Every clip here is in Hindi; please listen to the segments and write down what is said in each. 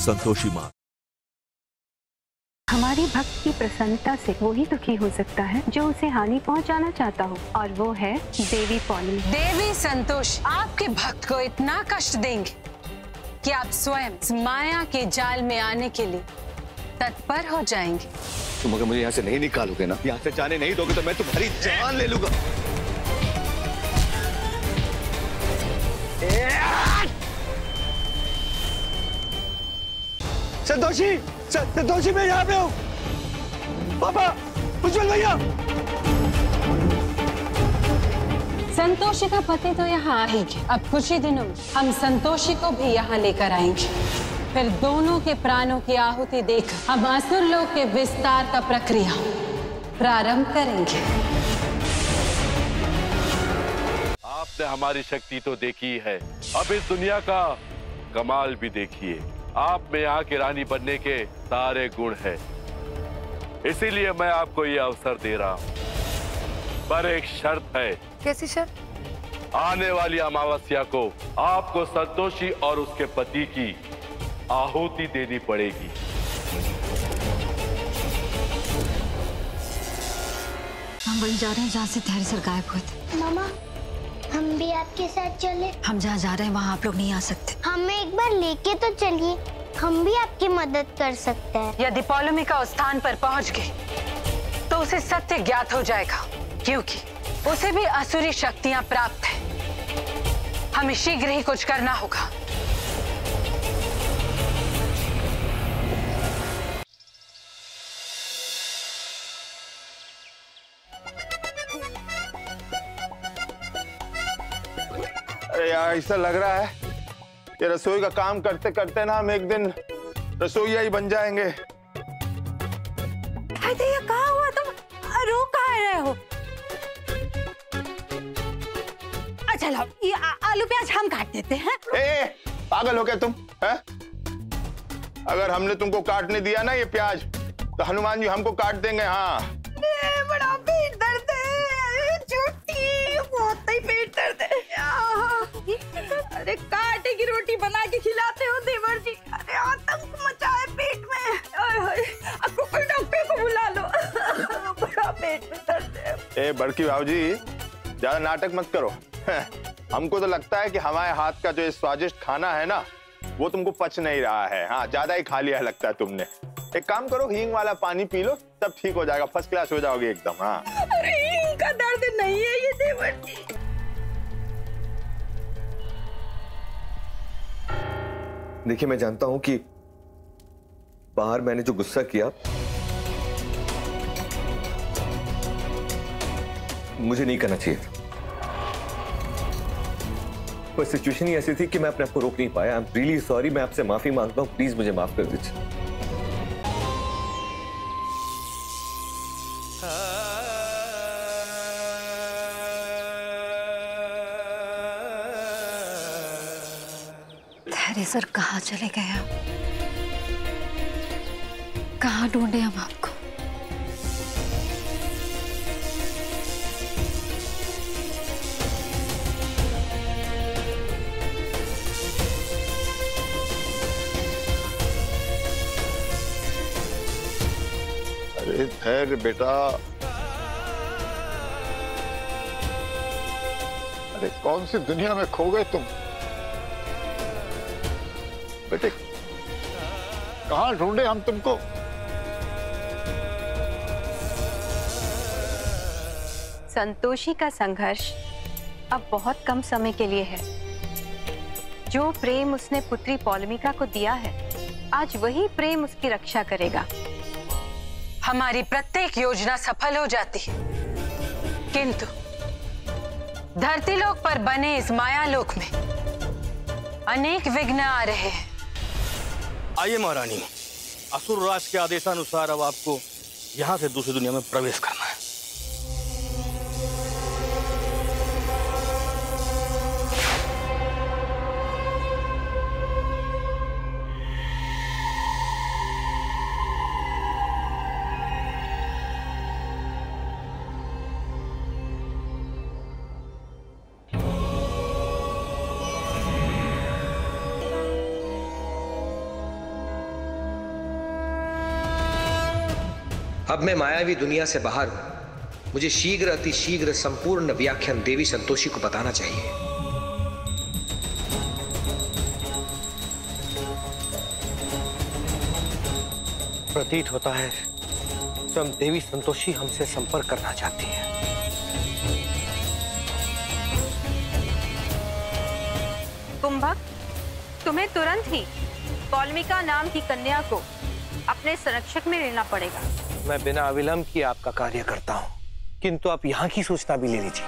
संतोषी मां। हमारी भक्त की प्रसन्नता से वो ही दुखी हो सकता है जो उसे हानि पहुंचाना चाहता हो, और वो है देवी पौलमी। देवी संतोष आपके भक्त को इतना कष्ट देंगे कि आप स्वयं माया के जाल में आने के लिए तत्पर हो जाएंगे। तुम अगर मुझे यहाँ से नहीं निकालोगे ना, यहाँ से जाने नहीं दोगे, तो मैं तुम्हारी जान ले लूंगा। संतोषी, संतोषी मैं यहाँ पे हूँ। पापा, उज्जवल भैया। संतोषी का पति तो यहाँ आएंगे। अब कुछ ही दिनों में हम संतोषी को भी यहाँ लेकर आएंगे। फिर दोनों के प्राणों की आहुति देकर हम असुर लोक के विस्तार का प्रक्रिया प्रारंभ करेंगे। आपने हमारी शक्ति तो देखी है, अब इस दुनिया का कमाल भी देखिए। आप में यहाँ की रानी बनने के सारे गुण हैं, इसीलिए मैं आपको ये अवसर दे रहा हूँ। पर एक शर्त है। कैसी शर्त? आने वाली अमावस्या को आपको संतोषी और उसके पति की आहुति देनी पड़ेगी। हम वहीं जा रहे हैं जहाँ से धैर्य सर गायब हुए थे। मामा, हम भी आपके साथ चले? हम जहाँ जा रहे हैं वहाँ आप लोग नहीं आ सकते। हमें एक बार लेके तो चलिए, हम भी आपकी मदद कर सकते हैं। यदि पौलमी का उस स्थान पर पहुंच गए तो उसे सत्य ज्ञात हो जाएगा, क्योंकि उसे भी असुरी शक्तियां प्राप्त है। हमें शीघ्र ही कुछ करना होगा। अरे यार, ऐसा लग रहा है कि रसोई का काम करते करते ना हम एक दिन रसोईया ही बन जाएंगे। ये कहाँ हुआ? तुम रो कहाँ रहे हो? अच्छा लो, ये आलू प्याज हम काट देते हैं। ए, पागल हो क्या तुम? है? अगर हमने तुमको काटने दिया ना ये प्याज, तो हनुमान जी हमको काट देंगे। हाँ, बड़ा पेट दर्द है, छुट्टी बहुत ही पेट दर्द है। अरे काटे की रोटी बना के खिलाते हो देवर जी। अरे आतंक मचाए पेट में। आपको कोई डॉक्टर को बुला लो। बड़ा पेट में दर्द है। ए बड़की भाऊजी, ज्यादा नाटक मत करो। हमको तो लगता है कि हमारे हाथ का जो ये स्वादिष्ट खाना है ना, वो तुमको पच नहीं रहा है। हाँ, ज्यादा ही खा लिया लगता है तुमने। एक काम करो, हींग वाला पानी पी लो, सब ठीक हो जाएगा, फर्स्ट क्लास हो जाओगे एकदम। हाँ, अरे हींग का दर्द नहीं है ये देवर जी। देखिए, मैं जानता हूं कि बाहर मैंने जो गुस्सा किया, मुझे नहीं करना चाहिए। पर सिचुएशन ही ऐसी थी कि मैं अपने आप को रोक नहीं पाया। आई एम रियली सॉरी, मैं आपसे माफी मांगता हूं, प्लीज मुझे माफ कर दीजिए। धैर्य सर कहाँ चले गए आप? कहाँ ढूंढे हम आपको? अरे धैर्य बेटा, अरे कौन सी दुनिया में खो गए तुम? बेटे, कहाँ ढूंढे हम तुमको? संतोषी का संघर्ष अब बहुत कम समय के लिए है। जो प्रेम उसने पुत्री पौलमिका को दिया है, आज वही प्रेम उसकी रक्षा करेगा। हमारी प्रत्येक योजना सफल हो जाती है, किंतु धरतीलोक पर बने इस माया लोक में अनेक विघ्न आ रहे हैं। आइए महारानी, असुर राज के आदेशानुसार अब आपको यहाँ से दूसरी दुनिया में प्रवेश करना है। अब मैं मायावी दुनिया से बाहर हूं। मुझे शीघ्र अतिशीघ्र संपूर्ण व्याख्यान देवी संतोषी को बताना चाहिए। प्रतीत होता है स्वयं देवी संतोषी हमसे संपर्क करना चाहती है। कुंभक, तुम्हें तुरंत ही पौलमिका नाम की कन्या को अपने संरक्षक में लेना पड़ेगा। मैं बिना अविलंब किए आपका कार्य करता हूं, किंतु आप यहाँ की सूचना भी ले लीजिए।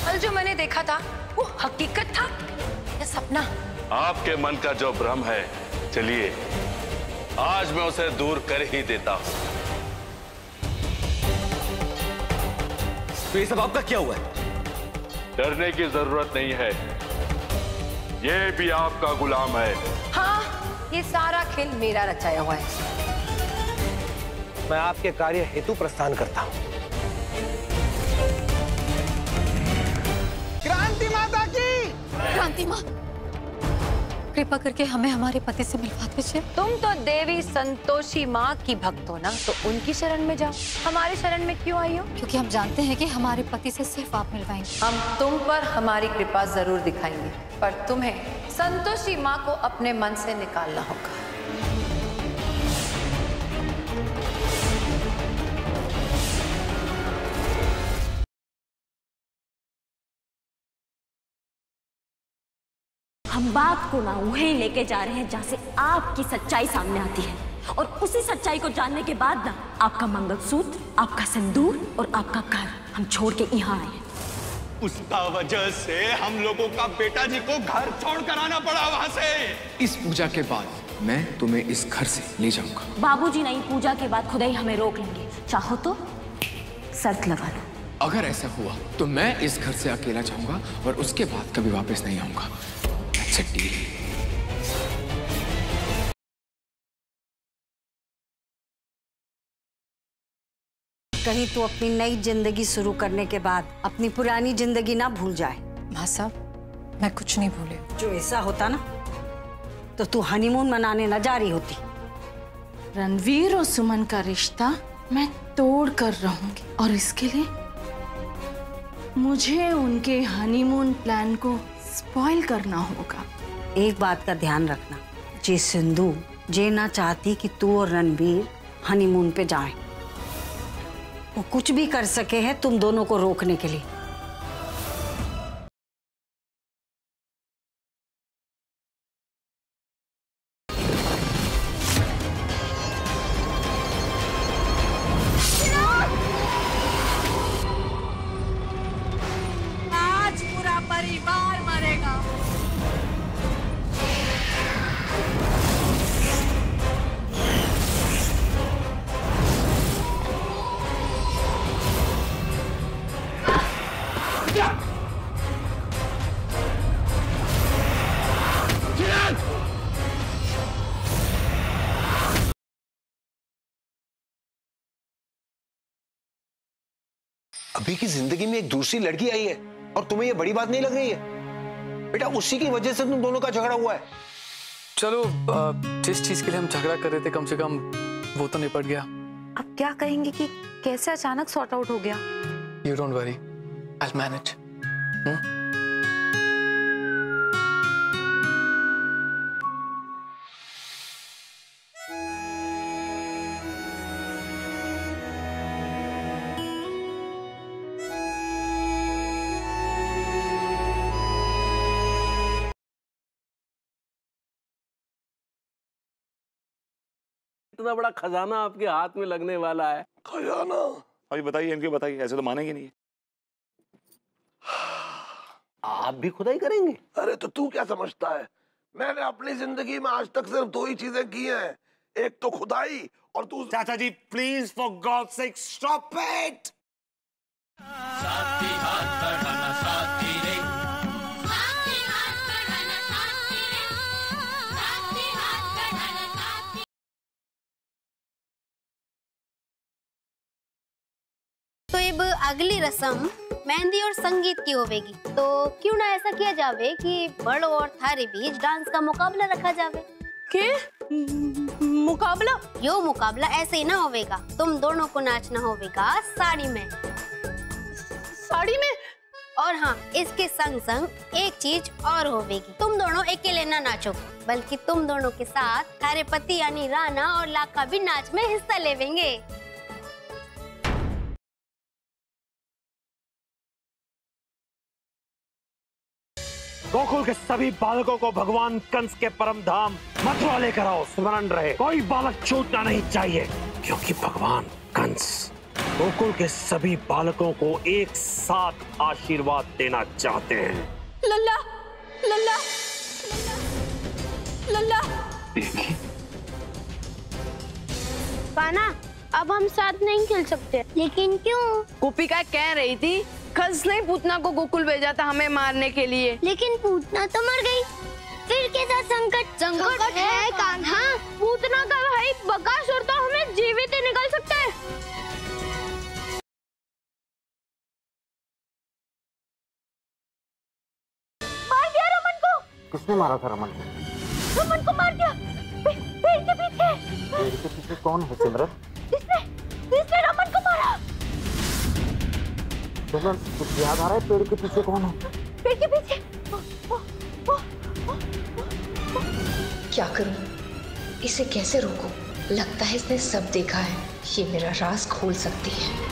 कल जो मैंने देखा था वो हकीकत था या सपना? आपके मन का जो भ्रम है, चलिए आज मैं उसे दूर कर ही देता हूं। तो ये सब आपका क्या हुआ है? डरने की जरूरत नहीं है, ये भी आपका गुलाम है। हाँ, ये सारा खेल मेरा रचाया हुआ है। मैं आपके कार्य हेतु प्रस्थान करता हूं। क्रांति माता की! क्रांति माँ, कृपा करके हमें हमारे पति से मिलवा दीजिए। तुम तो देवी संतोषी माँ की भक्त हो ना, तो उनकी शरण में जाओ। हमारे शरण में क्यों आई हो? क्योंकि हम जानते हैं कि हमारे पति से सिर्फ आप मिलवाएंगे। हम तुम पर हमारी कृपा जरूर दिखाएंगे, पर तुम्हें संतोषी माँ को अपने मन से निकालना होगा। हम बात को ना वहीं लेके जा रहे हैं जहाँ से आपकी सच्चाई सामने आती है, और उसी सच्चाई को जानने के बाद ना आपका मंगलसूत्र, आपका सिंदूर और आपका घर हम छोड़ के यहाँ आए हैं। उसका वजह से हम लोगों का बेटा जी को घर छोड़कर आना पड़ा वहाँ से। इस पूजा के बाद मैं तुम्हें इस घर से ले जाऊंगा। बाबूजी नहीं, पूजा के बाद खुदा ही हमें रोक लेंगे। चाहो तो शर्त लगा लो। अगर ऐसा हुआ तो मैं इस घर से अकेला जाऊंगा और उसके बाद कभी वापस नहीं आऊंगा। कहीं तू अपनी नई जिंदगी शुरू करने के बाद अपनी पुरानी जिंदगी ना भूल जाए। माँ साहब, मैं कुछ नहीं भूले। जो ऐसा होता ना तो तू हनीमून मनाने न जा रही होती। रणवीर और सुमन का रिश्ता मैं तोड़ कर रहूंगी, और इसके लिए मुझे उनके हनीमून प्लान को स्पॉइल करना होगा। एक बात का ध्यान रखना, जे सिंधु जे ना चाहती कि तू और रणवीर हनीमून पे जाएं। वो कुछ भी कर सके है तुम दोनों को रोकने के लिए। आज पूरा परिवार मरेगा। अभी की जिंदगी में एक दूसरी लड़की आई है और तुम्हें ये बड़ी बात नहीं लग रही है? बेटा उसी की वजह से तुम दोनों का झगड़ा हुआ है। चलो जिस चीज के लिए हम झगड़ा कर रहे थे कम से कम वो तो निपट गया। अब क्या कहेंगे कि कैसे अचानक सॉर्ट आउट हो गया? You don't worry, I'll manage. इतना बड़ा खजाना आपके हाथ में लगने वाला है। खजाना? अभी बताइए, इनके बताइए, ऐसे तो मानेंगे नहीं। आप भी खुदाई करेंगे? अरे तो तू क्या समझता है, मैंने अपनी जिंदगी में आज तक सिर्फ 2 ही चीजें की हैं, एक तो खुदाई और दूसरी। चाचा जी please for God sake stop it. तो अब अगली रस्म मेहंदी और संगीत की होवेगी, तो क्यों ना ऐसा किया जावे कि बड़ और थारे बीच डांस का मुकाबला रखा जावे। मुकाबला? यो मुकाबला ऐसे ही ना होवेगा, तुम दोनों को नाचना होवेगा साड़ी में। साड़ी में? और हाँ, इसके संग संग एक चीज और होवेगी, तुम दोनों अकेले ना नाचोगे, बल्कि तुम दोनों के साथ तारे पति यानी राणा और लाका भी नाच में हिस्सा लेवेंगे। गोकुल के सभी बालकों को भगवान कंस के परम धाम मथुरा लेकर आओ, स्मरण रहे कोई बालक छूटना नहीं चाहिए, क्योंकि भगवान कंस गोकुल के सभी बालकों को एक साथ आशीर्वाद देना चाहते हैं। लल्ला, लल्ला, लल्ला। कान्हा, अब हम साथ नहीं खेल सकते। लेकिन क्यों? गोपिका कह रही थी कंस ने पूतना को गोकुल भेजा था हमें मारने के लिए। लेकिन पूतना तो मर गई, फिर कैसा संकट? संकट है कान्हा, पूतना का भाई बकासुर तो हमें जीवित ही निकल सकता है। मार दिया रमन को। किसने मारा था रमन को? रमन को मार दिया पेड़ के पीछे। पेड़ के पीछे कौन है सिमरन? जिसने रमन को मारा। सिमरन, कुछ याद आ रहा है? पेड़ के पीछे कौन है? पेड़ के पीछे क्या करूं? इसे कैसे रोकूं? लगता है इसने सब देखा है, ये मेरा राज खोल सकती है।